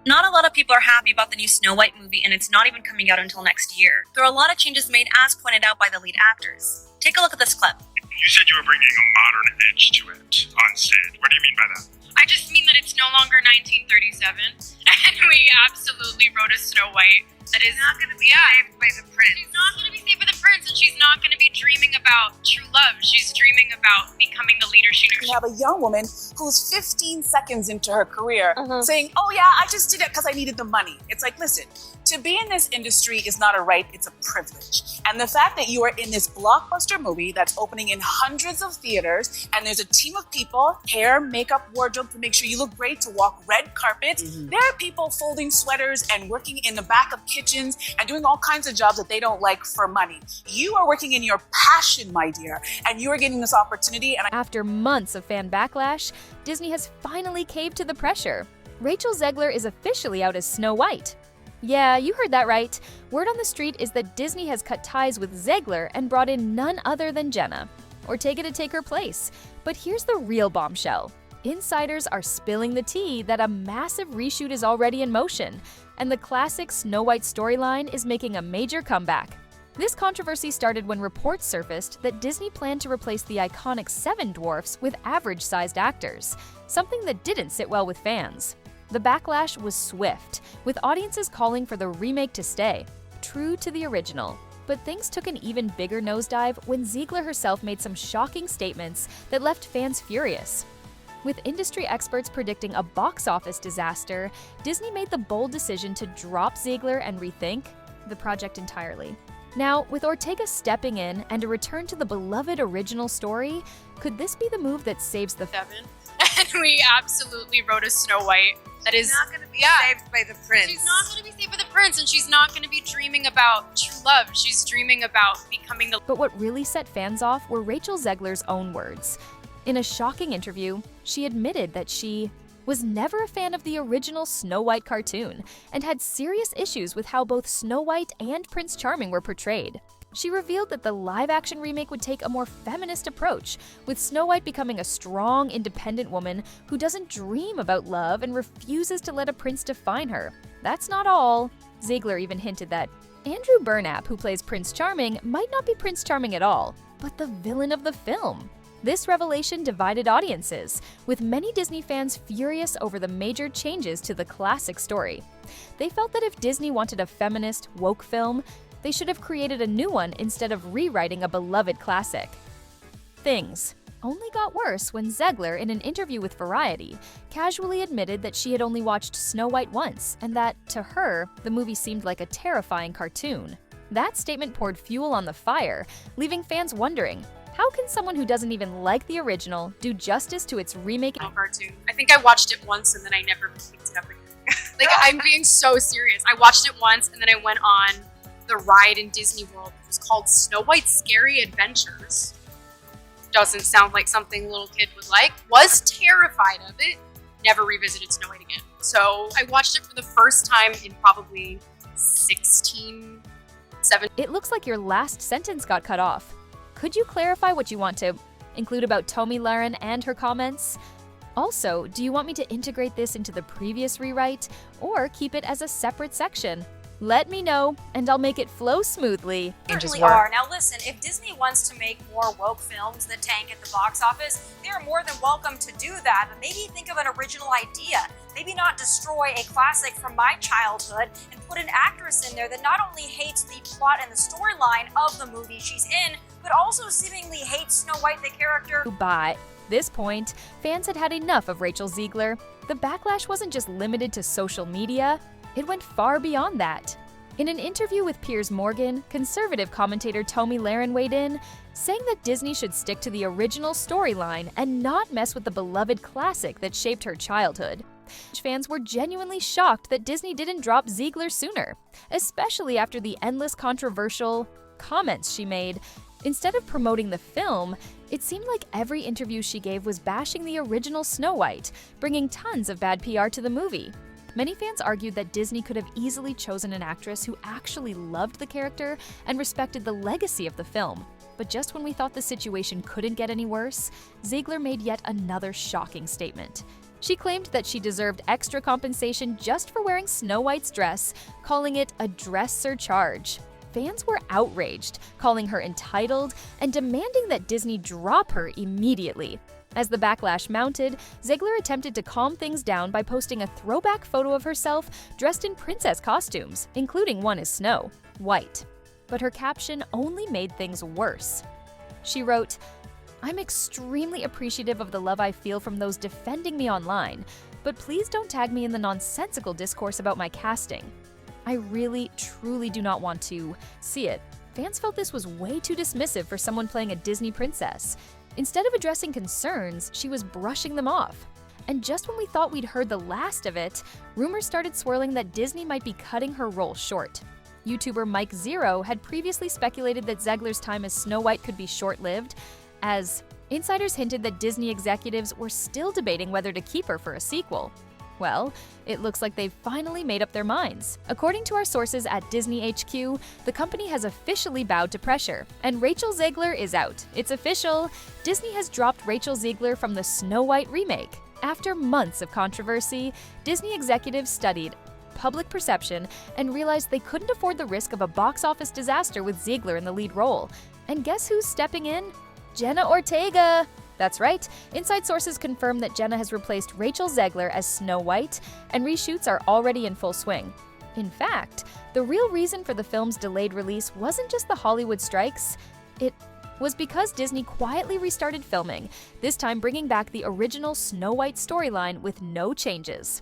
Not a lot of people are happy about the new Snow White movie, and it's not even coming out until next year. There are a lot of changes made as pointed out by the lead actors. Take a look at this clip. You said you were bringing a modern edge to it on Sid. What do you mean by that? I just mean that it's no longer 1937, and we absolutely wrote a Snow White that is not going to be saved by the prince. She's not going to be saved by the prince, and she's not going to be dreaming about true love. She's dreaming about becoming the leader she knows. You have a young woman who's 15 seconds into her career saying, oh yeah, I just did it because I needed the money. It's like, listen, to be in this industry is not a right, it's a privilege. And the fact that you are in this blockbuster movie that's opening in hundreds of theaters, and there's a team of people, hair, makeup, wardrobe, to make sure you look great, to walk red carpets. There are people folding sweaters and working in the back of kitchens and doing all kinds of jobs that they don't like for money. You are working in your passion, my dear, and you are getting this opportunity. And After months of fan backlash, Disney has finally caved to the pressure. Rachel Zegler is officially out as Snow White. Yeah, you heard that right. Word on the street is that Disney has cut ties with Zegler and brought in none other than Jenna Ortega to take her place. But here's the real bombshell. Insiders are spilling the tea that a massive reshoot is already in motion, and the classic Snow White storyline is making a major comeback. This controversy started when reports surfaced that Disney planned to replace the iconic Seven Dwarfs with average-sized actors, something that didn't sit well with fans. The backlash was swift, with audiences calling for the remake to stay, true to the original. But things took an even bigger nosedive when Zegler herself made some shocking statements that left fans furious. With industry experts predicting a box office disaster, Disney made the bold decision to drop Zegler and rethink the project entirely. Now, with Ortega stepping in and a return to the beloved original story, could this be the move that saves the Seven, and we absolutely wrote a Snow White that is not going to be saved by the prince. She's not going to be saved by the prince, and she's not going to be dreaming about true love. She's dreaming about becoming the. But what really set fans off were Rachel Zegler's own words. In a shocking interview, she admitted that she was never a fan of the original Snow White cartoon and had serious issues with how both Snow White and Prince Charming were portrayed. She revealed that the live-action remake would take a more feminist approach, with Snow White becoming a strong, independent woman who doesn't dream about love and refuses to let a prince define her. That's not all. Zegler even hinted that Andrew Burnap, who plays Prince Charming, might not be Prince Charming at all, but the villain of the film. This revelation divided audiences, with many Disney fans furious over the major changes to the classic story. They felt that if Disney wanted a feminist, woke film, they should have created a new one instead of rewriting a beloved classic. Things only got worse when Zegler, in an interview with Variety, casually admitted that she had only watched Snow White once, and that, to her, the movie seemed like a terrifying cartoon. That statement poured fuel on the fire, leaving fans wondering, how can someone who doesn't even like the original do justice to its remake? Cartoon. I think I watched it once and then I never picked it up again. Like, I'm being so serious. I watched it once and then I went on the ride in Disney World. It was called Snow White's Scary Adventures. Doesn't sound like something a little kid would like. Was terrified of it. Never revisited Snow White again. So I watched it for the first time in probably 17. It looks like your last sentence got cut off. Could you clarify what you want to include about Tomi Lahren and her comments? Also, do you want me to integrate this into the previous rewrite or keep it as a separate section? Let me know, and I'll make it flow smoothly. Certainly are. Now listen, if Disney wants to make more woke films that tank at the box office, they're more than welcome to do that, but maybe think of an original idea. Maybe not destroy a classic from my childhood and put an actress in there that not only hates the plot and the storyline of the movie she's in, but also seemingly hates Snow White the character. By this point, fans had had enough of Rachel Zegler. The backlash wasn't just limited to social media, it went far beyond that. In an interview with Piers Morgan, conservative commentator Tomi Lahren weighed in, saying that Disney should stick to the original storyline and not mess with the beloved classic that shaped her childhood. Fans were genuinely shocked that Disney didn't drop Zegler sooner, especially after the endless controversial comments she made. Instead of promoting the film, it seemed like every interview she gave was bashing the original Snow White, bringing tons of bad PR to the movie. Many fans argued that Disney could have easily chosen an actress who actually loved the character and respected the legacy of the film. But just when we thought the situation couldn't get any worse, Zegler made yet another shocking statement. She claimed that she deserved extra compensation just for wearing Snow White's dress, calling it a dress surcharge. Fans were outraged, calling her entitled and demanding that Disney drop her immediately. As the backlash mounted, Zegler attempted to calm things down by posting a throwback photo of herself dressed in princess costumes, including one as Snow White. But her caption only made things worse. She wrote, "I'm extremely appreciative of the love I feel from those defending me online, but please don't tag me in the nonsensical discourse about my casting. I really, truly do not want to see it." Fans felt this was way too dismissive for someone playing a Disney princess. Instead of addressing concerns, she was brushing them off. And just when we thought we'd heard the last of it, rumors started swirling that Disney might be cutting her role short. YouTuber Mike Zero had previously speculated that Zegler's time as Snow White could be short-lived, as insiders hinted that Disney executives were still debating whether to keep her for a sequel. Well, it looks like they've finally made up their minds. According to our sources at Disney HQ, the company has officially bowed to pressure, and Rachel Zegler is out. It's official! Disney has dropped Rachel Zegler from the Snow White remake. After months of controversy, Disney executives studied public perception and realized they couldn't afford the risk of a box office disaster with Zegler in the lead role. And guess who's stepping in? Jenna Ortega! That's right, inside sources confirm that Jenna has replaced Rachel Zegler as Snow White, and reshoots are already in full swing. In fact, the real reason for the film's delayed release wasn't just the Hollywood strikes, it was because Disney quietly restarted filming, this time bringing back the original Snow White storyline with no changes.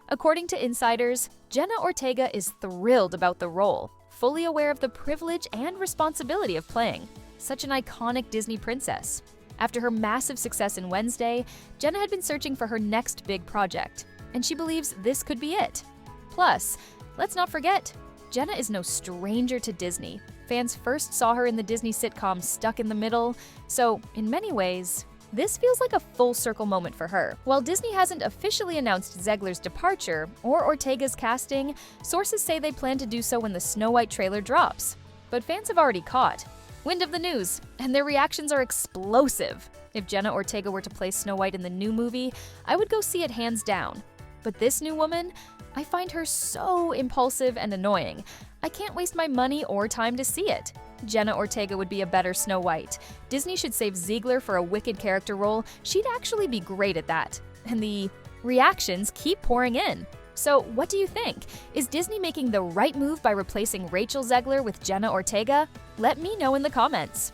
According to insiders, Jenna Ortega is thrilled about the role, fully aware of the privilege and responsibility of playing such an iconic Disney princess. After her massive success in Wednesday, Jenna had been searching for her next big project, and she believes this could be it. Plus, let's not forget, Jenna is no stranger to Disney. Fans first saw her in the Disney sitcom Stuck in the Middle, so in many ways, this feels like a full circle moment for her. While Disney hasn't officially announced Zegler's departure or Ortega's casting, sources say they plan to do so when the Snow White trailer drops. But fans have already caught wind of the news, and their reactions are explosive. If Jenna Ortega were to play Snow White in the new movie, I would go see it hands down. But this new woman, I find her so impulsive and annoying. I can't waste my money or time to see it. Jenna Ortega would be a better Snow White. Disney should save Zegler for a wicked character role. She'd actually be great at that. And the reactions keep pouring in. So what do you think? Is Disney making the right move by replacing Rachel Zegler with Jenna Ortega? Let me know in the comments.